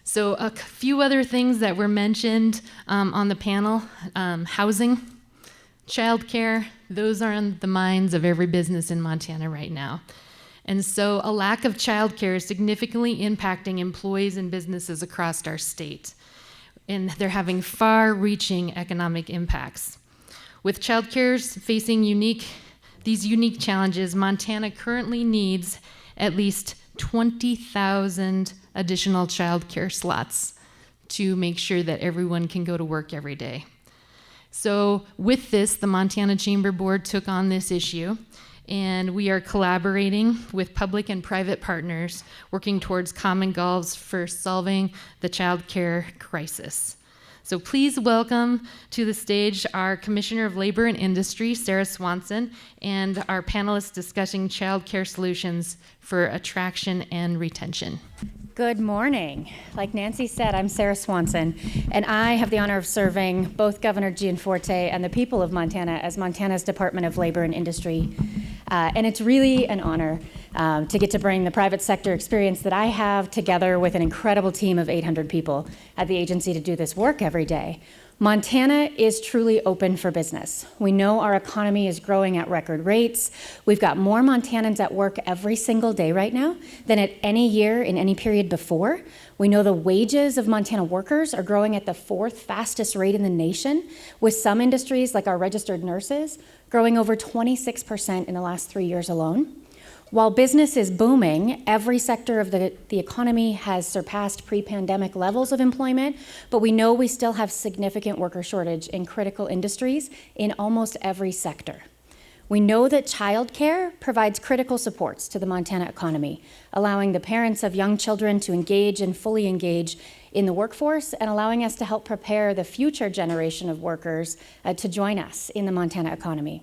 So a few other things that were mentioned on the panel, housing, childcare, those are on the minds of every business in Montana right now. And so a lack of childcare is significantly impacting employees and businesses across our state. And they're having far-reaching economic impacts. With childcare facing these unique challenges, Montana currently needs at least 20,000 additional childcare slots to make sure that everyone can go to work every day. So with this, the Montana Chamber Board took on this issue, and we are collaborating with public and private partners, working towards common goals for solving the childcare crisis. So please welcome to the stage our Commissioner of Labor and Industry, Sarah Swanson, and our panelists discussing childcare solutions for attraction and retention. Good morning. Like Nancy said, I'm Sarah Swanson, and I have the honor of serving both Governor Gianforte and the people of Montana as Montana's Department of Labor and Industry. And it's really an honor to get to bring the private sector experience that I have together with an incredible team of 800 people at the agency to do this work every day. Montana is truly open for business. We know our economy is growing at record rates. We've got more Montanans at work every single day right now than at any year in any period before. We know the wages of Montana workers are growing at the 4th fastest rate in the nation, with some industries like our registered nurses growing over 26% in the last 3 years alone. While business is booming, every sector of the economy has surpassed pre-pandemic levels of employment, but we know we still have significant worker shortage in critical industries in almost every sector. We know that childcare provides critical supports to the Montana economy, allowing the parents of young children to engage and fully engage in the workforce and allowing us to help prepare the future generation of workers to join us in the Montana economy.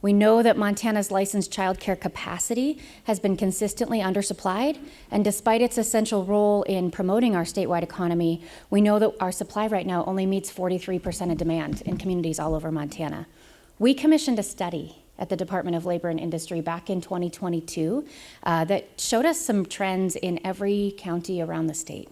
We know that Montana's licensed childcare capacity has been consistently undersupplied, and despite its essential role in promoting our statewide economy, we know that our supply right now only meets 43% of demand in communities all over Montana. We commissioned a study at the Department of Labor and Industry back in 2022 that showed us some trends in every county around the state.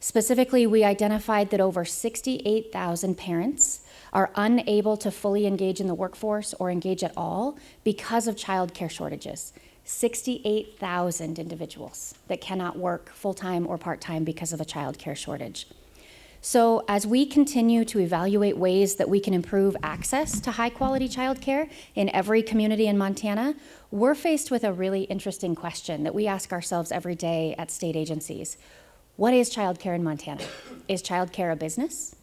Specifically, we identified that over 68,000 parents are unable to fully engage in the workforce or engage at all because of childcare shortages. 68,000 individuals that cannot work full-time or part-time because of a childcare shortage. So as we continue to evaluate ways that we can improve access to high-quality childcare in every community in Montana, we're faced with a really interesting question that we ask ourselves every day at state agencies. What is childcare in Montana? Is childcare a business?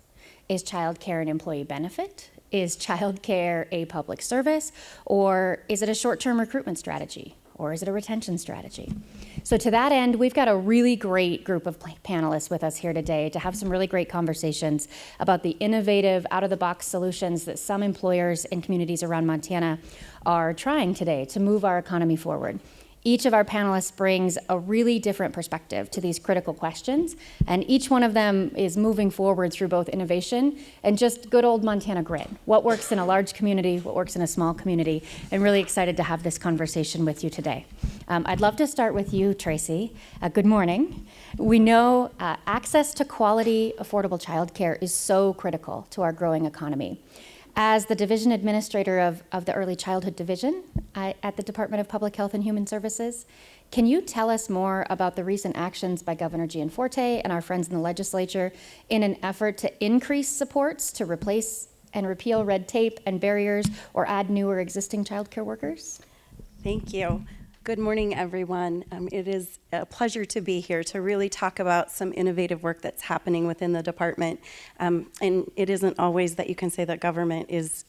Is childcare an employee benefit? Is childcare a public service? Or is it a short-term recruitment strategy? Or is it a retention strategy? So to that end, we've got a really great group of panelists with us here today to have some really great conversations about the innovative, out-of-the-box solutions that some employers and communities around Montana are trying today to move our economy forward. Each of our panelists brings a really different perspective to these critical questions, and each one of them is moving forward through both innovation and just good old Montana grit. What works in a large community, what works in a small community, and really excited to have this conversation with you today. I'd love to start with you, Tracy. Good morning. We know access to quality, affordable childcare is so critical to our growing economy. As the Division Administrator of the Early Childhood Division at the Department of Public Health and Human Services, can you tell us more about the recent actions by Governor Gianforte and our friends in the legislature in an effort to increase supports to replace and repeal red tape and barriers or add new or existing childcare workers? Thank you. Good morning, everyone. It is a pleasure to be here to really talk about some innovative work that's happening within the department. And it isn't always that you can say that government is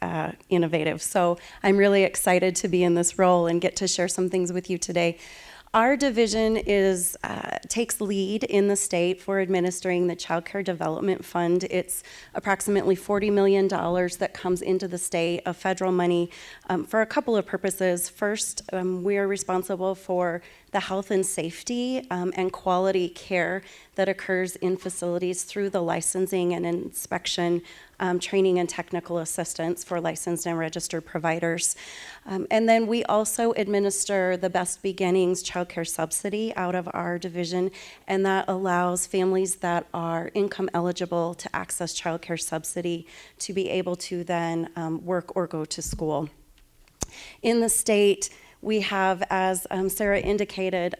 innovative. So I'm really excited to be in this role and get to share some things with you today. Our division takes lead in the state for administering the Child Care Development Fund. It's approximately $40 million that comes into the state of federal money for a couple of purposes. First, we are responsible for the health and safety and quality care that occurs in facilities through the licensing and inspection training and technical assistance for licensed and registered providers. And then we also administer the Best Beginnings childcare subsidy out of our division, and that allows families that are income eligible to access childcare subsidy to be able to then work or go to school. In the state, we have, as Sarah indicated,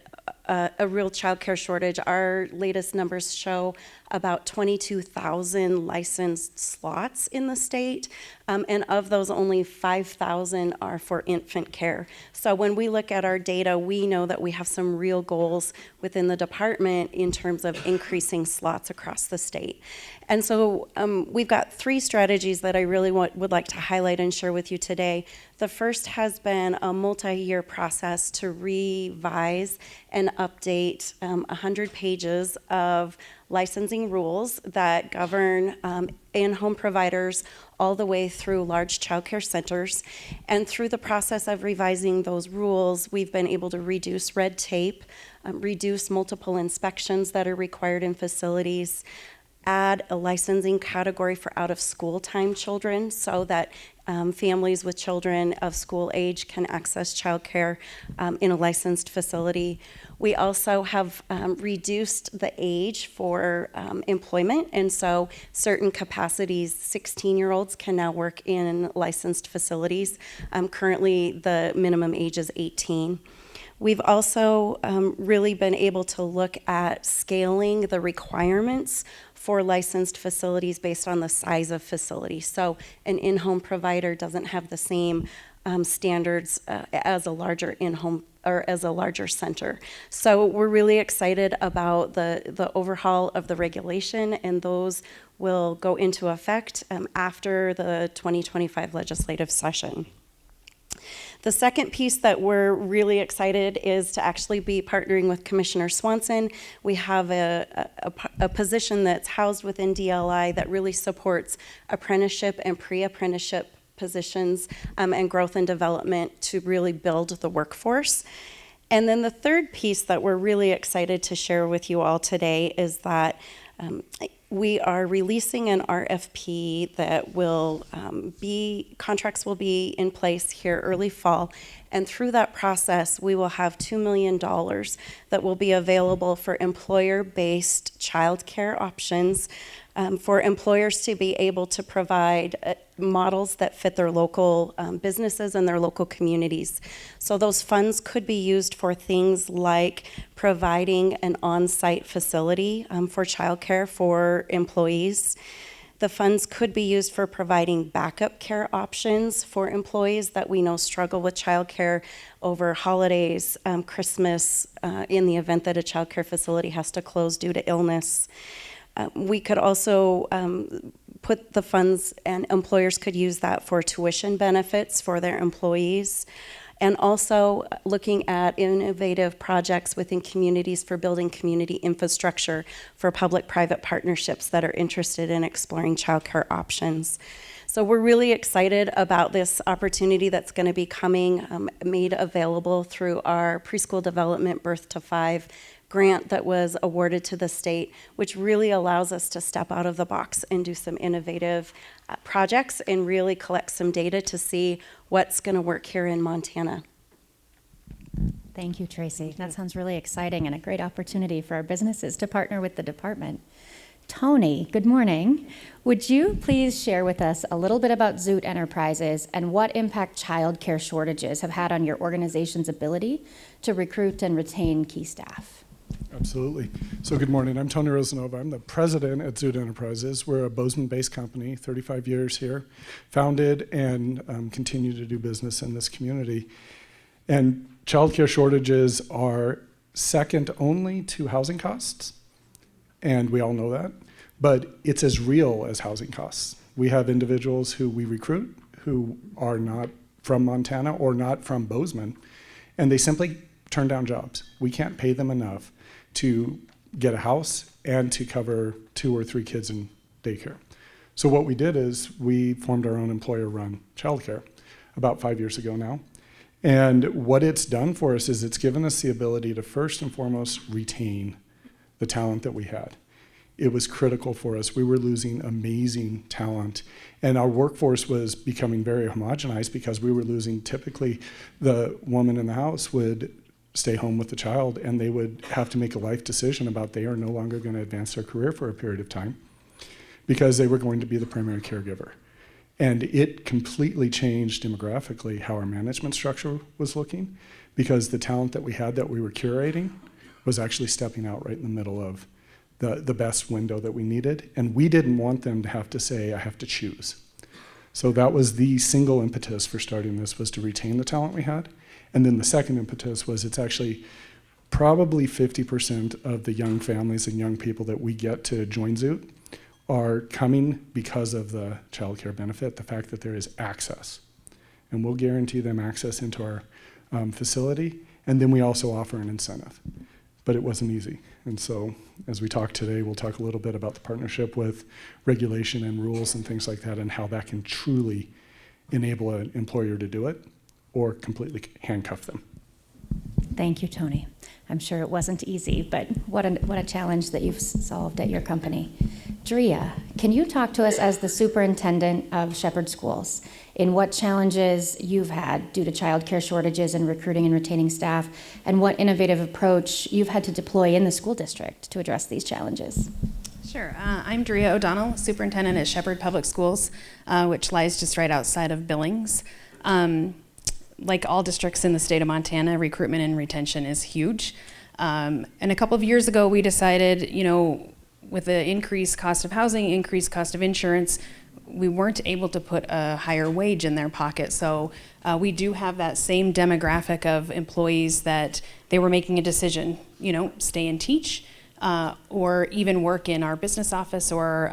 a real childcare shortage. Our latest numbers show about 22,000 licensed slots in the state, and of those, only 5,000 are for infant care. So when we look at our data, we know that we have some real goals within the department in terms of increasing slots across the state. And so we've got 3 strategies that I really would like to highlight and share with you today. The first has been a multi-year process to revise and update 100 pages of licensing rules that govern in-home providers all the way through large childcare centers. And through the process of revising those rules, we've been able to reduce red tape, reduce multiple inspections that are required in facilities, add a licensing category for out-of-school time children so that families with children of school age can access childcare in a licensed facility. We also have reduced the age for employment, and so certain capacities, 16-year-olds can now work in licensed facilities. Currently, the minimum age is 18. We've also really been able to look at scaling the requirements for licensed facilities based on the size of facility. So an in-home provider doesn't have the same standards as a larger in-home or as a larger center. So we're really excited about the overhaul of the regulation, and those will go into effect after the 2025 legislative session. The second piece that we're really excited is to actually be partnering with Commissioner Swanson. We have a position that's housed within DLI that really supports apprenticeship and pre-apprenticeship positions and growth and development to really build the workforce. And then the third piece that we're really excited to share with you all today is that we are releasing an RFP that will contracts will be in place here early fall. And through that process, we will have $2 million that will be available for employer-based childcare options for employers to be able to provide models that fit their local businesses and their local communities. So those funds could be used for things like providing an on-site facility for childcare for employees. The funds could be used for providing backup care options for employees that we know struggle with childcare over holidays, Christmas, in the event that a childcare facility has to close due to illness. We could also put the funds, and employers could use that for tuition benefits for their employees, and also looking at innovative projects within communities for building community infrastructure for public-private partnerships that are interested in exploring childcare options. So we're really excited about this opportunity that's going to be coming, made available through our Preschool Development Birth to 5 grant that was awarded to the state, which really allows us to step out of the box and do some innovative projects and really collect some data to see what's going to work here in Montana. Thank you, Tracy. That sounds really exciting and a great opportunity for our businesses to partner with the department. Tony, good morning. Would you please share with us a little bit about Zoot Enterprises and what impact childcare shortages have had on your organization's ability to recruit and retain key staff? Absolutely. So good morning. I'm Tony Rosanova. I'm the president at Zoot Enterprises. We're a Bozeman-based company, 35 years here, founded and continue to do business in this community. And childcare shortages are second only to housing costs, and we all know that, but it's as real as housing costs. We have individuals who we recruit who are not from Montana or not from Bozeman, and they simply turn down jobs. We can't pay them enough to get a house and to cover 2 or 3 kids in daycare. So what we did is we formed our own employer-run childcare about 5 years ago now. And what it's done for us is it's given us the ability to first and foremost retain the talent that we had. it was critical for us. We were losing amazing talent, and our workforce was becoming very homogenized because we were losing, typically the woman in the house would stay home with the child, and they would have to make a life decision about they are no longer going to advance their career for a period of time because they were going to be the primary caregiver. And it completely changed demographically how our management structure was looking, because the talent that we had that we were curating was actually stepping out right in the middle of the best window that we needed. And we didn't want them to have to say, I have to choose. So that was the single impetus for starting this, was to retain the talent we had. And then the second impetus was, it's actually probably 50% of the young families and young people that we get to join Zoot are coming because of the child care benefit, the fact that there is access. And we'll guarantee them access into our facility. And then we also offer an incentive. But it wasn't easy. And so as we talk today, we'll talk a little bit about the partnership with regulation and rules and things like that, and how that can truly enable an employer to do it or completely handcuff them. Thank you, Tony. I'm sure it wasn't easy, but what a challenge that you've solved at your company. Drea, can you talk to us as the superintendent of Shepherd Schools in what challenges you've had due to childcare shortages and recruiting and retaining staff, and what innovative approach you've had to deploy in the school district to address these challenges? Sure. I'm Drea O'Donnell, superintendent at Shepherd Public Schools, which lies just right outside of Billings. Like all districts in the state of Montana, recruitment and retention is huge. And a couple of years ago, we decided, with the increased cost of housing, increased cost of insurance, we weren't able to put a higher wage in their pocket. So we do have that same demographic of employees that they were making a decision, stay and teach, or even work in our business office, or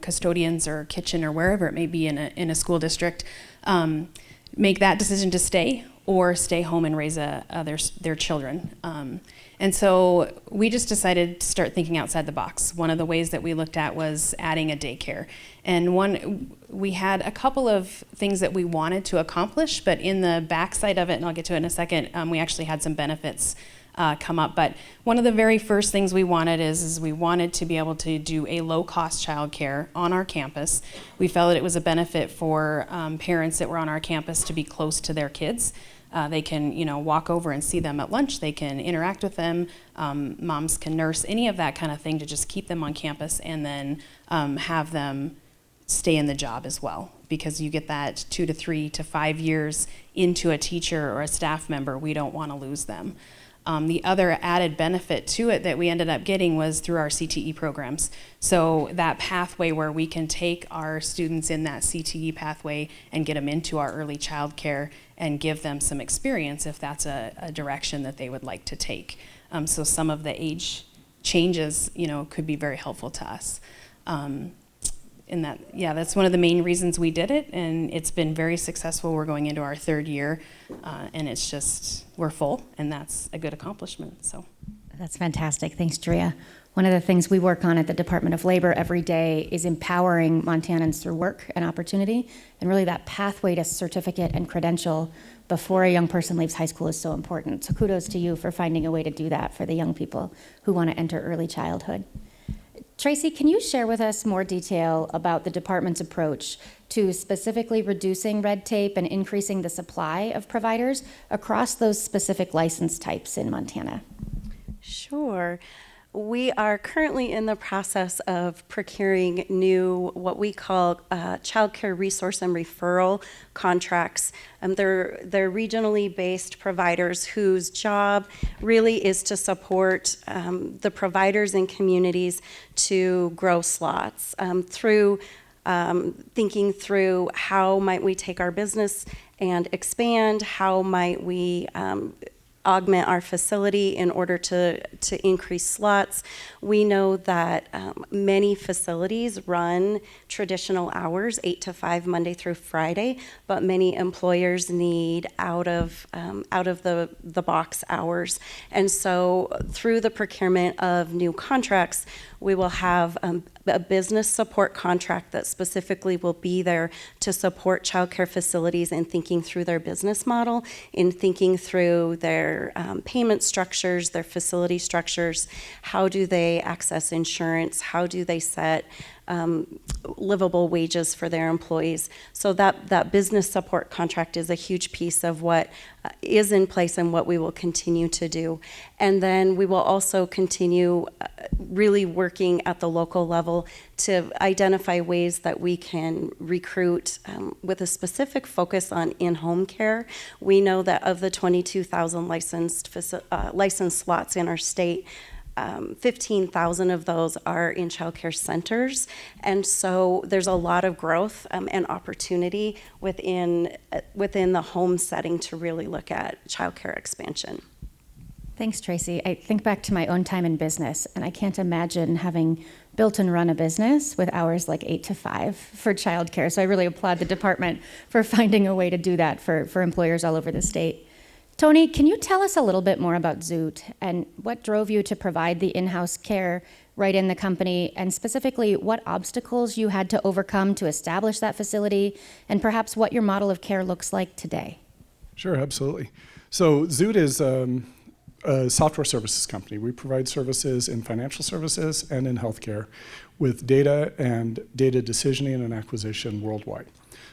custodians or kitchen or wherever it may be in a school district. Make that decision to stay or stay home and raise their children. And so we just decided to start thinking outside the box. One of the ways that we looked at was adding a daycare. And we had a couple of things that we wanted to accomplish, but in the backside of it, and I'll get to it in a second, we actually had some benefits come up. But one of the very first things we wanted is we wanted to be able to do a low-cost childcare on our campus. We felt that it was a benefit for parents that were on our campus to be close to their kids. They can, walk over and see them at lunch. They can interact with them. Moms can nurse, any of that kind of thing, to just keep them on campus, and then have them stay in the job as well. Because you get that 2 to 3 to 5 years into a teacher or a staff member, we don't want to lose them. The other added benefit to it that we ended up getting was through our CTE programs. So that pathway where we can take our students in that CTE pathway and get them into our early child care and give them some experience if that's a direction that they would like to take. So some of the age changes, could be very helpful to us. That's one of the main reasons we did it, and it's been very successful. We're going into our 3rd year, and it's just, we're full, and that's a good accomplishment. So That's fantastic. Thanks, Drea. One of the things we work on at the Department of Labor every day is empowering Montanans through work and opportunity, and really that pathway to certificate and credential before a young person leaves high school is so important. So kudos to you for finding a way to do that for the young people who want to enter early childhood. Tracy, can you share with us more detail about the department's approach to specifically reducing red tape and increasing the supply of providers across those specific license types in Montana? Sure. We are currently in the process of procuring new, what we call childcare resource and referral contracts. They're regionally based providers whose job really is to support the providers and communities to grow slots through thinking through how might we take our business and expand, how might we augment our facility in order to increase slots. We know that many facilities run traditional hours, 8 to 5, Monday through Friday, but many employers need out of the box hours. And so through the procurement of new contracts, We will have a business support contract that specifically will be there to support childcare facilities in thinking through their business model, in thinking through their payment structures, their facility structures. How do they access insurance? How do they set livable wages for their employees? So that business support contract is a huge piece of what is in place and what we will continue to do. And then we will also continue really working at the local level to identify ways that we can recruit with a specific focus on in-home care. We know that of the 22,000 licensed slots in our state, 15,000 of those are in childcare centers, and so there's a lot of growth and opportunity within the home setting to really look at childcare expansion. Thanks, Tracy. I think back to my own time in business, and I can't imagine having built and run a business with hours like 8 to 5 for childcare. So I really applaud the department for finding a way to do that for employers all over the state. Tony, can you tell us a little bit more about Zoot and what drove you to provide the in-house care right in the company, and specifically what obstacles you had to overcome to establish that facility, and perhaps what your model of care looks like today? Sure, absolutely. So Zoot is a software services company. We provide services in financial services and in healthcare with data and data decisioning and acquisition worldwide.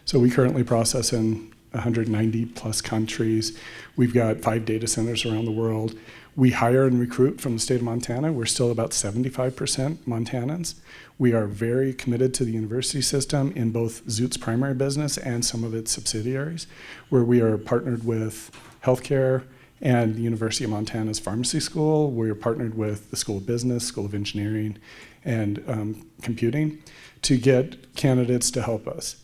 So we currently process in 190 plus countries. We've got 5 data centers around the world. We hire and recruit from the state of Montana. We're still about 75% Montanans. We are very committed to the university system in both Zoot's primary business and some of its subsidiaries, where we are partnered with healthcare and the University of Montana's pharmacy school. We're partnered with the School of Business, School of Engineering, and computing to get candidates to help us.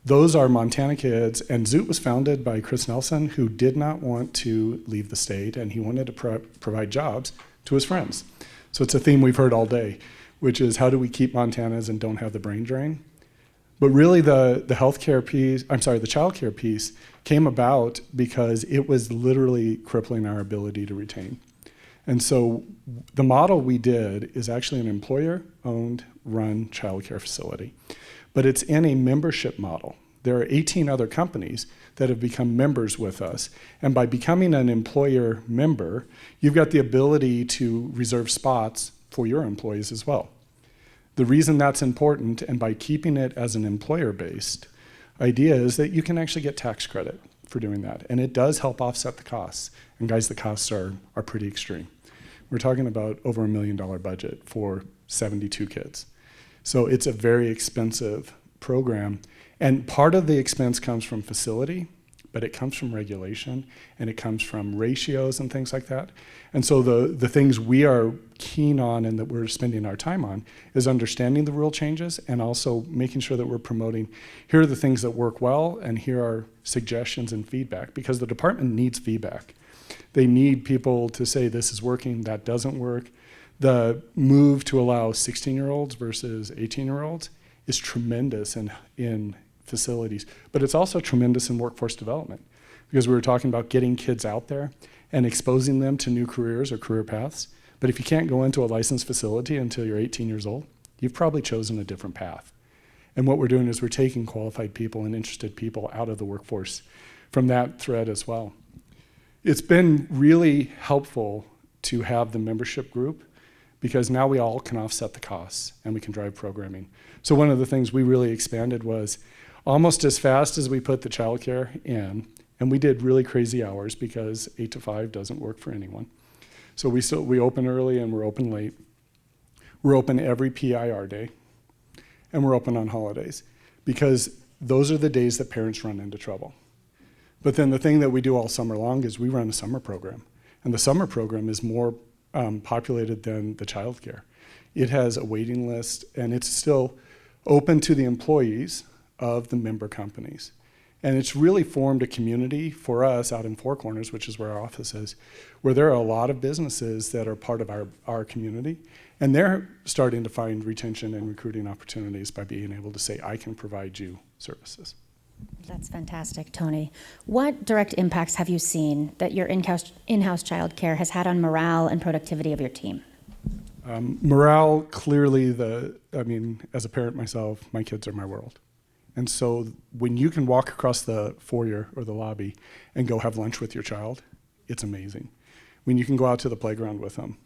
Those are Montana kids, and Zoot was founded by Chris Nelson, who did not want to leave the state, and he wanted to provide jobs to his friends. So it's a theme we've heard all day, which is how do we keep Montanans and don't have the brain drain? But really the childcare piece came about because it was literally crippling our ability to retain. And so the model we did is actually an employer-owned, run childcare facility. But it's in a membership model. There are 18 other companies that have become members with us. And by becoming an employer member, you've got the ability to reserve spots for your employees as well. The reason that's important, and by keeping it as an employer-based idea, is that you can actually get tax credit for doing that. And it does help offset the costs. And guys, the costs are pretty extreme. We're talking about over $1 million budget for 72 kids. So it's a very expensive program. And part of the expense comes from facility, but it comes from regulation, and it comes from ratios and things like that. And so the things we are keen on and that we're spending our time on is understanding the rule changes and also making sure that we're promoting, here are the things that work well, and here are suggestions and feedback, because the department needs feedback. They need people to say this is working, that doesn't work. The move to allow 16-year-olds versus 18-year-olds is tremendous in facilities, but it's also tremendous in workforce development, because we were talking about getting kids out there and exposing them to new careers or career paths. But if you can't go into a licensed facility until you're 18 years old, you've probably chosen a different path. And what we're doing is we're taking qualified people and interested people out of the workforce from that thread as well. It's been really helpful to have the membership group, because now we all can offset the costs and we can drive programming. So one of the things we really expanded was almost as fast as we put the childcare in, and we did really crazy hours because 8 to 5 doesn't work for anyone. So we open early and we're open late. We're open every PIR day, and we're open on holidays, because those are the days that parents run into trouble. But then the thing that we do all summer long is we run a summer program, and the summer program is more populated than the childcare. It has a waiting list, and it's still open to the employees of the member companies. And it's really formed a community for us out in Four Corners, which is where our office is, where there are a lot of businesses that are part of our community, and they're starting to find retention and recruiting opportunities by being able to say, I can provide you services. That's fantastic, Tony. What direct impacts have you seen that your in-house childcare has had on morale and productivity of your team? Morale, clearly, as a parent myself, my kids are my world. And so when you can walk across the foyer or the lobby and go have lunch with your child, it's amazing. When you can go out to the playground with them.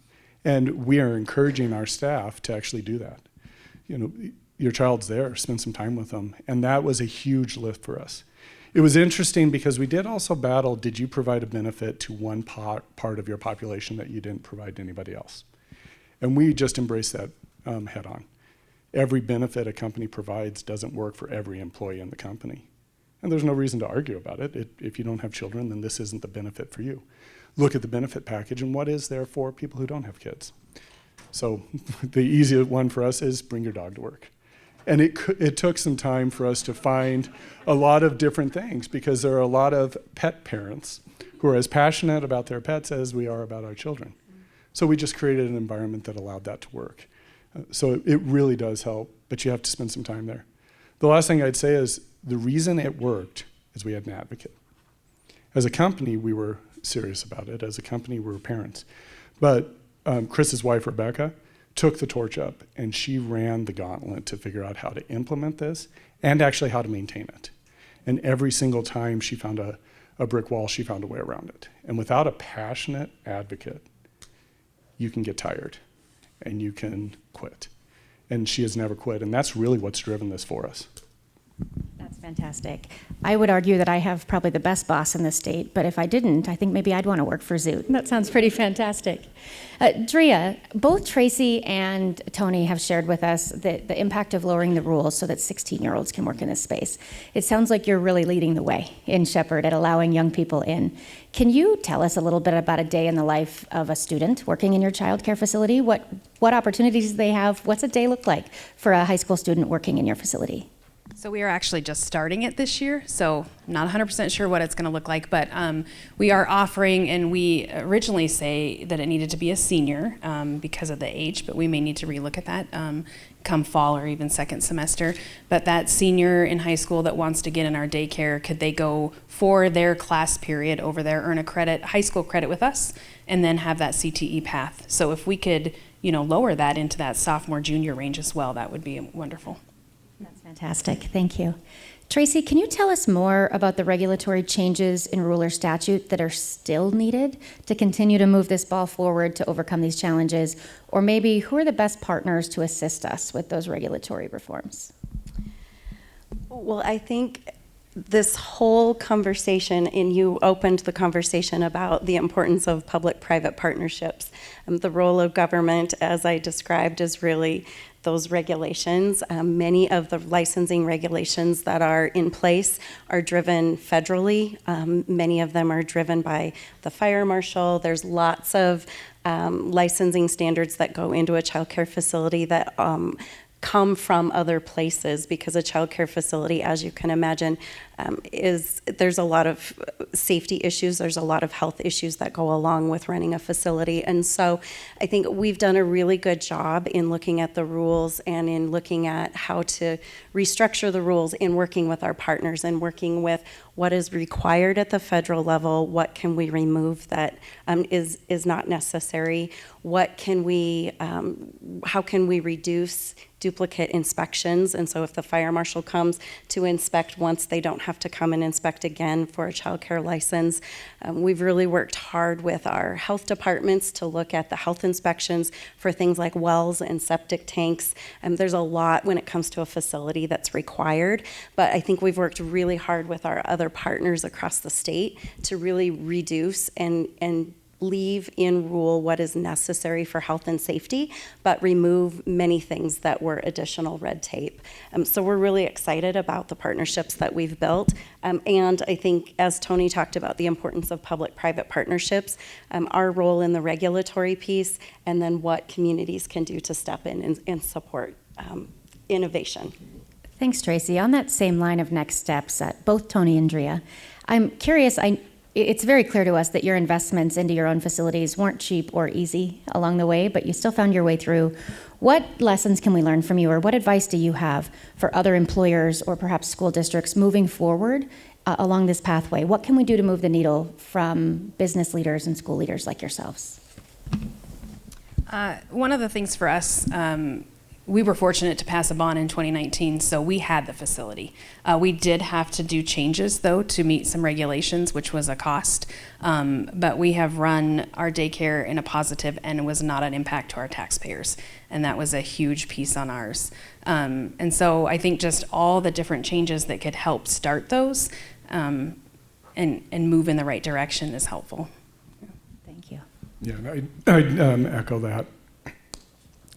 And we are encouraging our staff to actually do that. You know, your child's there, spend some time with them. And that was a huge lift for us. It was interesting because we did also battle, did you provide a benefit to one part of your population that you didn't provide to anybody else? And we just embraced that head on. Every benefit a company provides doesn't work for every employee in the company. And there's no reason to argue about it. If you don't have children, then this isn't the benefit for you. Look at the benefit package and what is there for people who don't have kids. So the easiest one for us is bring your dog to work. And it took some time for us to find a lot of different things because there are a lot of pet parents who are as passionate about their pets as we are about our children. So we just created an environment that allowed that to work. So it really does help, but you have to spend some time there. The last thing I'd say is the reason it worked is we had an advocate. As a company, we were serious about it. As a company, we were parents. But Chris's wife, Rebecca, took the torch up and she ran the gauntlet to figure out how to implement this and actually how to maintain it. And every single time she found a brick wall, she found a way around it. And without a passionate advocate, you can get tired and you can quit. And she has never quit. And that's really what's driven this for us. That's fantastic. I would argue that I have probably the best boss in the state, but if I didn't, I think maybe I'd want to work for Zoot. That sounds pretty fantastic. Drea, both Tracy and Tony have shared with us the impact of lowering the rules so that 16-year-olds can work in this space. It sounds like you're really leading the way in Shepherd at allowing young people in. Can you tell us a little bit about a day in the life of a student working in your childcare facility? What opportunities do they have? What's a day look like for a high school student working in your facility? So we are actually just starting it this year, so not 100% sure what it's going to look like, but we are offering, and we originally say that it needed to be a senior because of the age, but we may need to relook at that come fall or even second semester. But that senior in high school that wants to get in our daycare, could they go for their class period over there, earn a credit, high school credit with us, and then have that CTE path? So if we could, lower that into that sophomore, junior range as well, that would be wonderful. That's fantastic. Thank you. Tracy, can you tell us more about the regulatory changes in rule or statute that are still needed to continue to move this ball forward to overcome these challenges? Or maybe who are the best partners to assist us with those regulatory reforms? Well, I think this whole conversation, and you opened the conversation about the importance of public-private partnerships. The role of government, as I described, is really those regulations. Many of the licensing regulations that are in place are driven federally. Many of them are driven by the fire marshal. There's lots of licensing standards that go into a childcare facility that come from other places, because a childcare facility, as you can imagine, there's a lot of safety issues, there's a lot of health issues that go along with running a facility. And so I think we've done a really good job in looking at the rules and in looking at how to restructure the rules, in working with our partners and working with what is required at the federal level, what can we remove that is not necessary, what can we, how can we reduce duplicate inspections. And so if the fire marshal comes to inspect once, they don't have to come and inspect again for a childcare license. We've really worked hard with our health departments to look at the health inspections for things like wells and septic tanks. There's a lot when it comes to a facility that's required, but I think we've worked really hard with our other partners across the state to really reduce and leave in rule what is necessary for health and safety, but remove many things that were additional red tape. So we're really excited about the partnerships that we've built. And I think, as Tony talked about, the importance of public-private partnerships, our role in the regulatory piece, and then what communities can do to step in and support innovation. Thanks, Tracy. On that same line of next steps, both Tony and Drea, I'm curious, it's very clear to us that your investments into your own facilities weren't cheap or easy along the way, but you still found your way through. What lessons can we learn from you, or what advice do you have for other employers or perhaps school districts moving forward along this pathway? What can we do to move the needle from business leaders and school leaders like yourselves? One of the things for us, we were fortunate to pass a bond in 2019, so we had the facility. We did have to do changes, though, to meet some regulations, which was a cost. But we have run our daycare in a positive, and it was not an impact to our taxpayers. And that was a huge piece on ours. And so I think just all the different changes that could help start those and move in the right direction is helpful. Thank you. Yeah, and I'd echo that.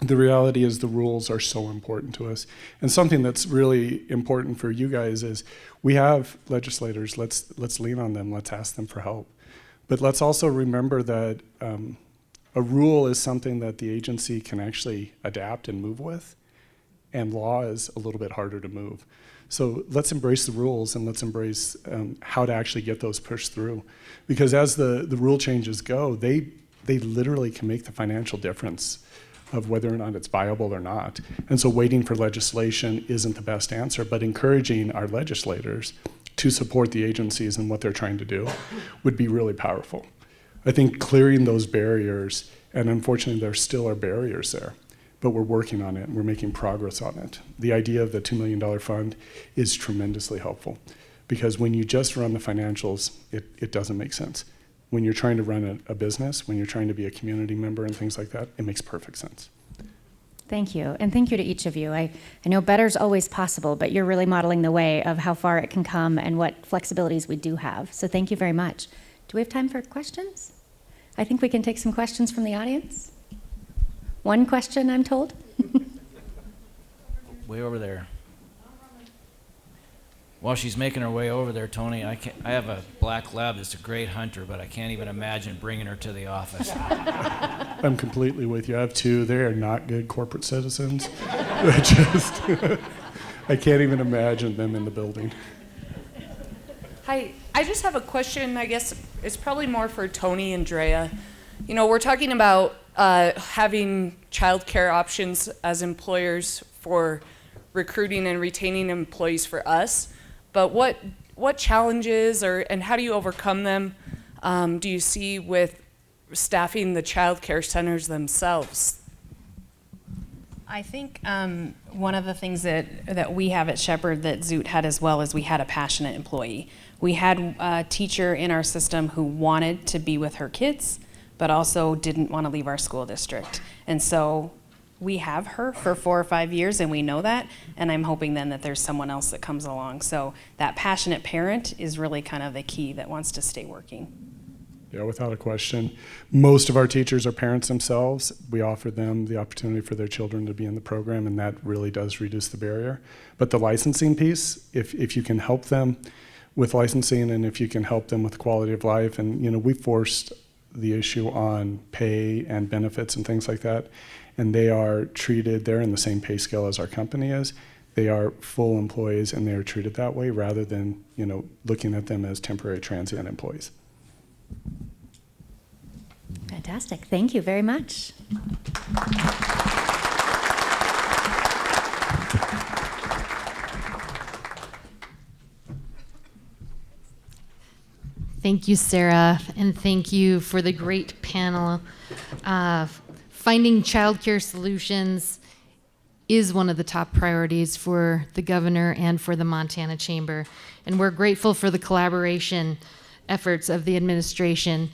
The reality is the rules are so important to us. And something that's really important for you guys is we have legislators. Let's lean on them. Let's ask them for help. But let's also remember that a rule is something that the agency can actually adapt and move with, and law is a little bit harder to move. So let's embrace the rules, and let's embrace how to actually get those pushed through. Because as the rule changes go, they literally can make the financial difference of whether or not it's viable or not. And so waiting for legislation isn't the best answer, but encouraging our legislators to support the agencies and what they're trying to do would be really powerful. I think clearing those barriers, and unfortunately there still are barriers there, but we're working on it and we're making progress on it. The idea of the $2 million fund is tremendously helpful, because when you just run the financials, it doesn't make sense. When you're trying to run a business, when you're trying to be a community member and things like that, it makes perfect sense. Thank you, and thank you to each of you. I know better's always possible, but you're really modeling the way of how far it can come and what flexibilities we do have. So thank you very much. Do we have time for questions? I think we can take some questions from the audience. One question, I'm told. Way over there. While she's making her way over there, Tony, I have a black lab that's a great hunter, but I can't even imagine bringing her to the office. I'm completely with you. I have two. They are not good corporate citizens. I can't even imagine them in the building. Hi, I just have a question. I guess it's probably more for Tony and Drea. You know, we're talking about having childcare options as employers for recruiting and retaining employees for us. But what challenges and how do you overcome them do you see with staffing the childcare centers themselves? I think one of the things that we have at Shepherd that Zoot had as well is we had a passionate employee. We had a teacher in our system who wanted to be with her kids, but also didn't want to leave our school district. And so we have her for 4 or 5 years, and we know that, and I'm hoping then that there's someone else that comes along. So that passionate parent is really kind of the key that wants to stay working. Yeah, without a question. Most of our teachers are parents themselves. We offer them the opportunity for their children to be in the program, and that really does reduce the barrier. But the licensing piece, if you can help them with licensing, and if you can help them with quality of life, and you know, we forced the issue on pay and benefits and things like that, and they are treated, they're in the same pay scale as our company is. They are full employees, and they are treated that way rather than, you know, looking at them as temporary transient employees. Fantastic. Thank you very much. Thank you, Sarah, and thank you for the great panel. Finding childcare solutions is one of the top priorities for the governor and for the Montana Chamber, and we're grateful for the collaboration efforts of the administration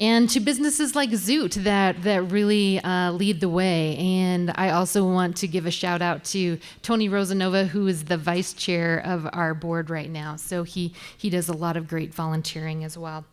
and to businesses like Zoot that really lead the way. And I also want to give a shout out to Tony Rosanova, who is the vice chair of our board right now. So he does a lot of great volunteering as well.